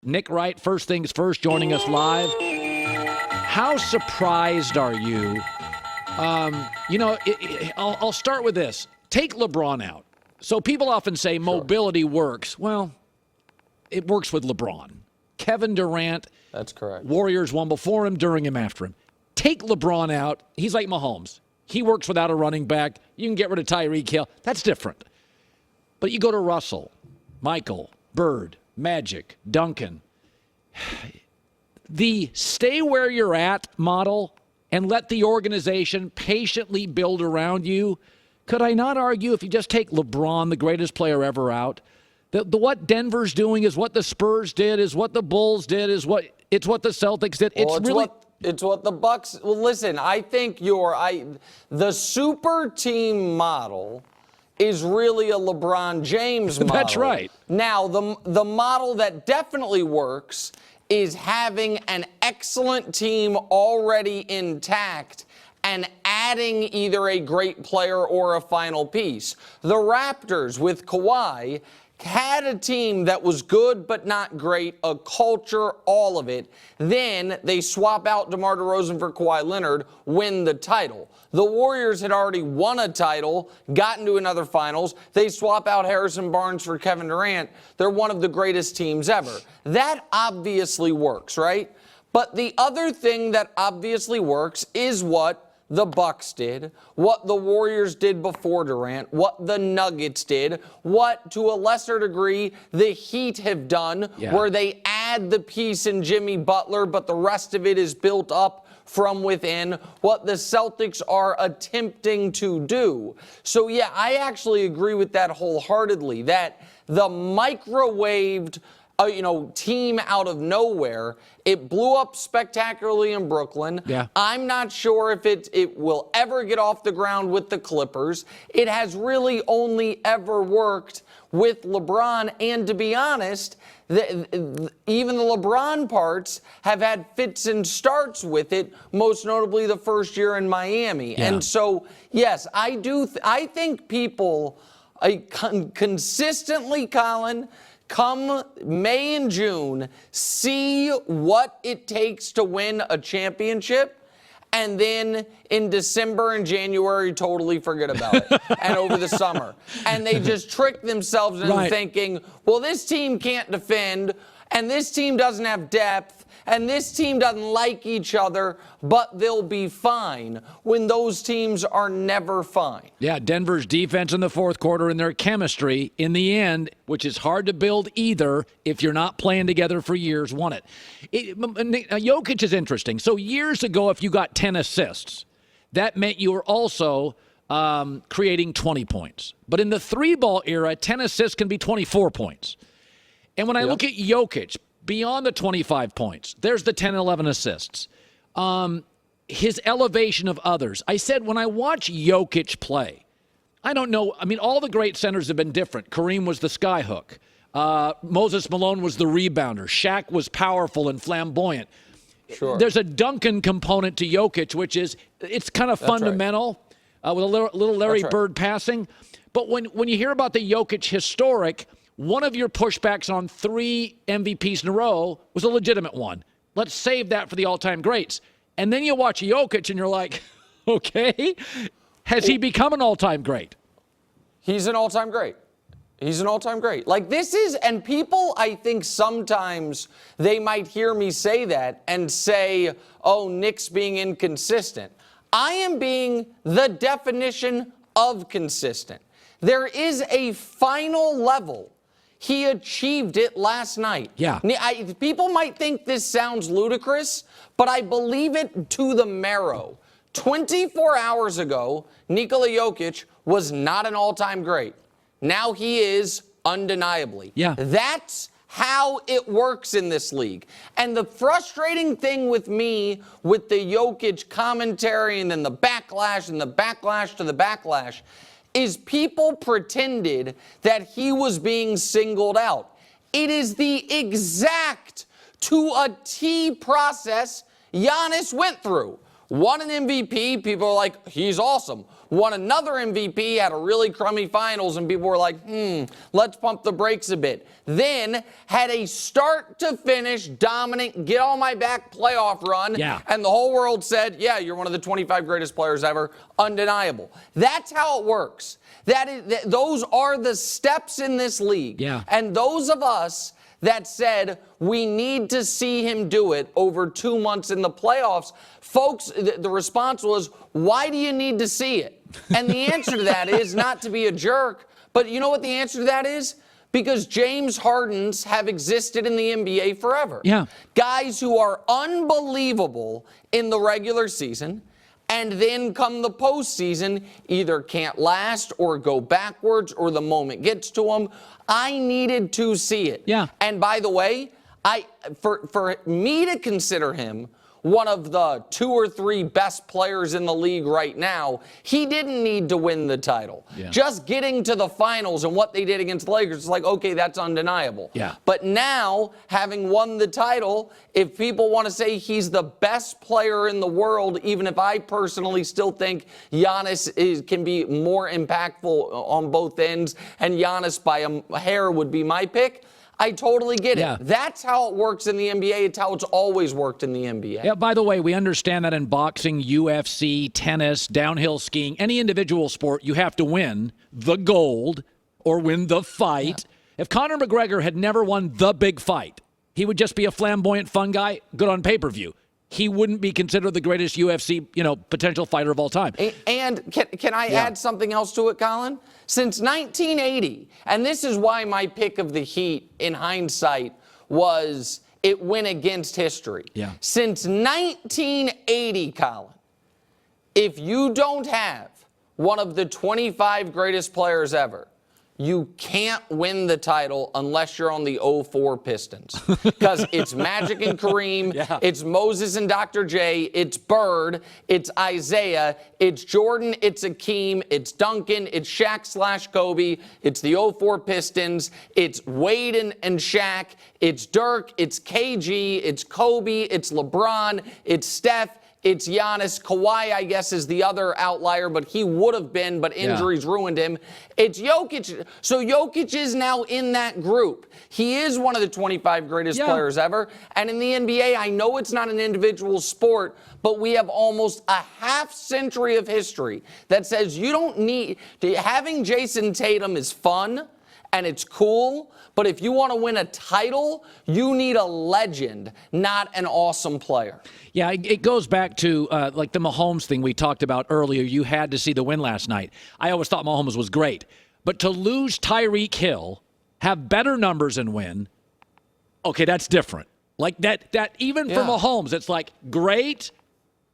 Nick Wright, first things first, joining us live. How surprised are you? I'll start with this. Take LeBron out. So people often say mobility works. Well, it works with LeBron. Kevin Durant. That's correct. Warriors won before him, during him, after him. Take LeBron out. He's like Mahomes. He works without a running back. You can get rid of Tyreek Hill. That's different. But you go to Russell, Michael, Bird, Magic, Duncan. The stay where you're at model and let the organization patiently build around you. Could I not argue if you just take LeBron, the greatest player ever, out, that what Denver's doing is what the Spurs did, is what the Bulls did, it's what the Celtics did. It's what the Bucks. Well, listen, I think the super team model is really a LeBron James model. That's right. Now, the model that definitely works is having an excellent team already intact and adding either a great player or a final piece. The Raptors with Kawhi had a team that was good but not great, a culture, all of it. Then they swap out DeMar DeRozan for Kawhi Leonard, win the title. The Warriors had already won a title, gotten to another finals. They swap out Harrison Barnes for Kevin Durant. They're one of the greatest teams ever. That obviously works, right? But the other thing that obviously works is what the Bucks did, what the Warriors did before Durant, what the Nuggets did, what, to a lesser degree, the Heat have done, where they add the piece in Jimmy Butler, but the rest of it is built up from within, what the Celtics are attempting to do. So, yeah, I actually agree with that wholeheartedly, that the microwaved team out of nowhere. It blew up spectacularly in Brooklyn. Yeah. I'm not sure if it will ever get off the ground with the Clippers. It has really only ever worked with LeBron. And to be honest, even the LeBron parts have had fits and starts with it, most notably the first year in Miami. Yeah. And so, yes, I think people consistently, Colin, come May and June, see what it takes to win a championship, and then in December and January totally forget about it, and over the summer. And they just trick themselves into thinking, well, this team can't defend, and this team doesn't have depth, and this team doesn't like each other, but they'll be fine, when those teams are never fine. Yeah, Denver's defense in the fourth quarter and their chemistry in the end, which is hard to build either if you're not playing together for years, won it. Jokic is interesting. So years ago, if you got 10 assists, that meant you were also creating 20 points. But in the three-ball era, 10 assists can be 24 points. And when I look at Jokic, beyond the 25 points, there's the 10, 11 assists. His elevation of others. I said when I watch Jokic play, I don't know. I mean, all the great centers have been different. Kareem was the skyhook. Moses Malone was the rebounder. Shaq was powerful and flamboyant. Sure. There's a Duncan component to Jokic, which is it's kind of fundamental with a little Larry Bird passing. But when you hear about the Jokic historic, one of your pushbacks on 3 MVPs in a row was a legitimate one. Let's save that for the all-time greats. And then you watch Jokic and you're like, okay, has he become an all-time great? He's an all-time great. He's an all-time great. Like this is, and people, I think sometimes they might hear me say that and say, oh, Nick's being inconsistent. I am being the definition of consistent. There is a final level. He achieved it last night. Yeah. People might think this sounds ludicrous, but I believe it to the marrow. 24 hours ago, Nikola Jokic was not an all-time great. Now he is undeniably. Yeah. That's how it works in this league. And the frustrating thing with me, with the Jokic commentary and then the backlash and the backlash to the backlash, is people pretended that he was being singled out. It is the exact to a T process Giannis went through. Won an MVP, people are like, he's awesome. won another MVP, had a really crummy finals, and people were like, let's pump the brakes a bit. Then had a start-to-finish dominant, get-on-my-back playoff run, and the whole world said, yeah, you're one of the 25 greatest players ever, undeniable. That's how it works. Those are the steps in this league. Yeah. And those of us that said we need to see him do it over 2 months in the playoffs, folks, the response was, why do you need to see it? And the answer to that is not to be a jerk, but you know what the answer to that is? Because James Hardens have existed in the NBA forever. Yeah. Guys who are unbelievable in the regular season, and then come the postseason, either can't last or go backwards or the moment gets to them. I needed to see it. Yeah. And by the way, for me to consider him one of the 2 or 3 best players in the league right now, he didn't need to win the title. Yeah. Just getting to the finals and what they did against the Lakers, it's like, okay, that's undeniable. Yeah. But now, having won the title, if people want to say he's the best player in the world, even if I personally still think Giannis can be more impactful on both ends, and Giannis by a hair would be my pick, I totally get it. Yeah. That's how it works in the NBA. It's how it's always worked in the NBA. Yeah, by the way, we understand that in boxing, UFC, tennis, downhill skiing, any individual sport, you have to win the gold or win the fight. Yeah. If Conor McGregor had never won the big fight, he would just be a flamboyant, fun guy, good on pay-per-view. He wouldn't be considered the greatest UFC, potential fighter of all time. And can I add something else to it, Colin? Since 1980, and this is why my pick of the Heat in hindsight was it went against history. Yeah. Since 1980, Colin, if you don't have one of the 25 greatest players ever, you can't win the title unless you're on the 04 Pistons. Because it's Magic and Kareem, it's Moses and Dr. J, it's Bird, it's Isaiah, it's Jordan, it's Akeem, it's Duncan, it's Shaq/Kobe, it's the 04 Pistons, it's Wade and Shaq, it's Dirk, it's KG, it's Kobe, it's LeBron, it's Steph, it's Giannis. Kawhi, I guess, is the other outlier, but he would have been, but injuries ruined him. It's Jokic. So Jokic is now in that group. He is one of the 25 greatest players ever. And in the NBA, I know it's not an individual sport, but we have almost a half century of history that says you don't need having Jason Tatum is fun and it's cool, but if you want to win a title, you need a legend, not an awesome player. Yeah, it goes back to like the Mahomes thing we talked about earlier. You had to see the win last night. I always thought Mahomes was great. But to lose Tyreek Hill, have better numbers and win, okay, that's different. Like that even for Mahomes, it's like great,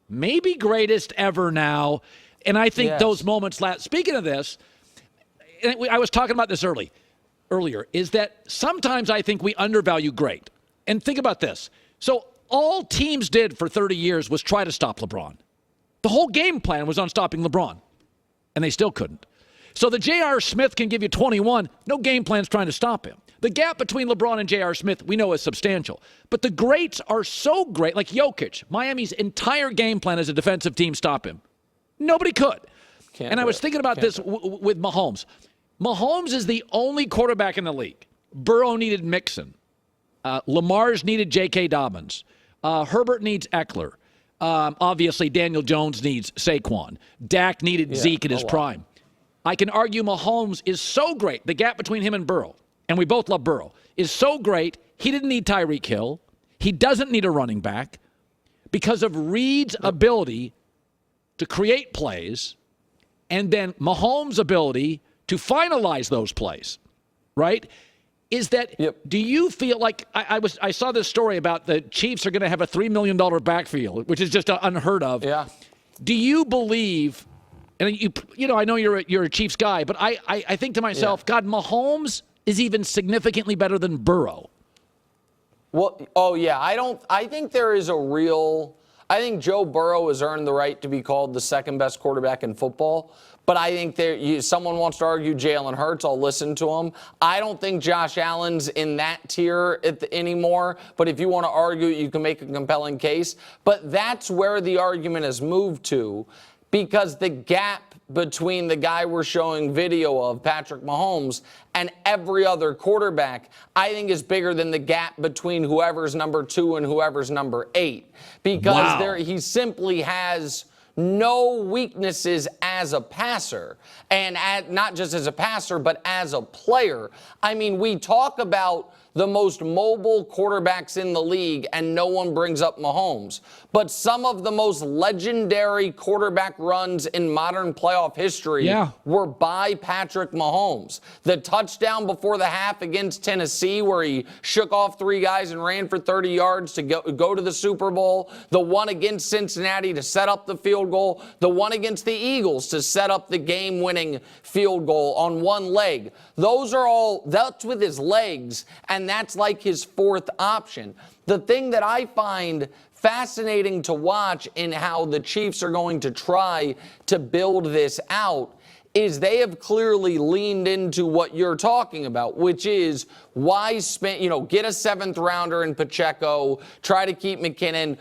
maybe greatest ever now. And I think those moments speaking of this, and I was talking about this earlier, is that sometimes I think we undervalue great. And think about this. So all teams did for 30 years was try to stop LeBron. The whole game plan was on stopping LeBron, and they still couldn't. So the J.R. Smith can give you 21. No game plan's trying to stop him. The gap between LeBron and J.R. Smith, we know, is substantial. But the greats are so great, like Jokic. Miami's entire game plan as a defensive team stop him. Nobody could. And I was thinking about this with Mahomes. Mahomes is the only quarterback in the league. Burrow needed Mixon. Lamar's needed J.K. Dobbins. Herbert needs Eckler. Obviously, Daniel Jones needs Saquon. Dak needed Zeke in his prime. I can argue Mahomes is so great. The gap between him and Burrow, and we both love Burrow, is so great. He didn't need Tyreek Hill. He doesn't need a running back because of Reed's ability to create plays and then Mahomes' ability to finalize those plays, right? Is that, do you feel like, I saw this story about the Chiefs are going to have a $3 million backfield, which is just unheard of. Yeah. Do you believe, and I know you're a Chiefs guy, but I think to myself, God, Mahomes is even significantly better than Burrow. Well, I think there is I think Joe Burrow has earned the right to be called the second best quarterback in football. But I think someone wants to argue Jalen Hurts. I'll listen to him. I don't think Josh Allen's in that tier anymore. But if you want to argue, you can make a compelling case. But that's where the argument has moved to. because the gap between the guy we're showing video of, Patrick Mahomes, and every other quarterback, I think is bigger than the gap between whoever's number 2 and whoever's number 8. Because he simply has no weaknesses as a passer, and not just as a passer, but as a player. I mean, we talk about the most mobile quarterbacks in the league, and no one brings up Mahomes. But some of the most legendary quarterback runs in modern playoff history were by Patrick Mahomes. The touchdown before the half against Tennessee, where he shook off 3 guys and ran for 30 yards to go to the Super Bowl. The one against Cincinnati to set up the field goal. The one against the Eagles to set up the game-winning field goal on one leg. That's with his legs, and that's like his 4th option. The thing that I find fascinating to watch in how the Chiefs are going to try to build this out is they have clearly leaned into what you're talking about, which is why spend, get a 7th rounder in Pacheco, try to keep McKinnon,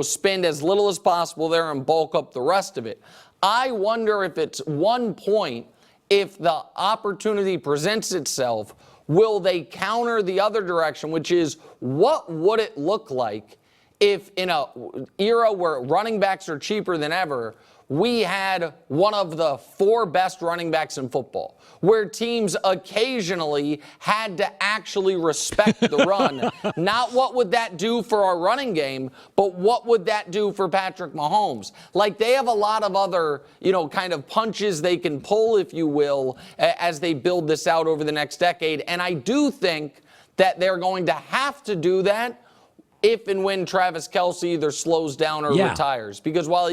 spend as little as possible there and bulk up the rest of it. I wonder if it's one point, if the opportunity presents itself, will they counter the other direction, which is what would it look like if in an era where running backs are cheaper than ever, we had one of the 4 best running backs in football, where teams occasionally had to actually respect the run. Not what would that do for our running game, but what would that do for Patrick Mahomes? Like, they have a lot of other, kind of punches they can pull, if you will, as they build this out over the next decade. And I do think that they're going to have to do that if and when Travis Kelce either slows down or retires. Because while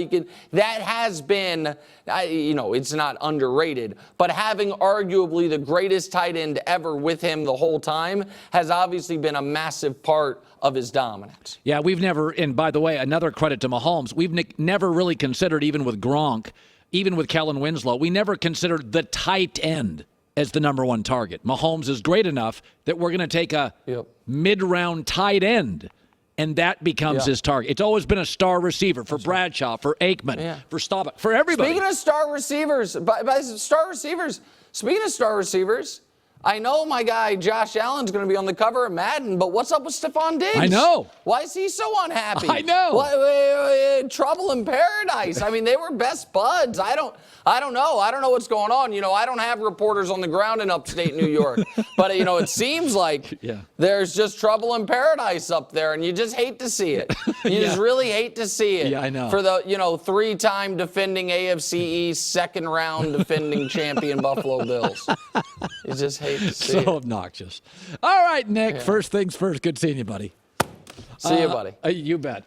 that has been, it's not underrated, but having arguably the greatest tight end ever with him the whole time has obviously been a massive part of his dominance. Yeah, we've never, and by the way, another credit to Mahomes, we've never really considered, even with Gronk, even with Kellen Winslow, we never considered the tight end as the number 1 target. Mahomes is great enough that we're going to take a mid-round tight end, and that becomes his target. It's always been a star receiver for Bradshaw, for Aikman, for Staubach, for everybody. Speaking of star receivers, speaking of star receivers, I know my guy Josh Allen's going to be on the cover of Madden, but what's up with Stephon Diggs? I know. Why is he so unhappy? I know. Trouble in paradise. I mean, they were best buds. I don't know. I don't know what's going on. I don't have reporters on the ground in upstate New York, but it seems like there's just trouble in paradise up there, and you just hate to see it. You just really hate to see it. Yeah, I know. For the 3-time defending AFC East, 2nd round defending champion Buffalo Bills. You just hate to see it. So obnoxious. All right, Nick. First things first. Good seeing you, buddy. See you, buddy. You bet.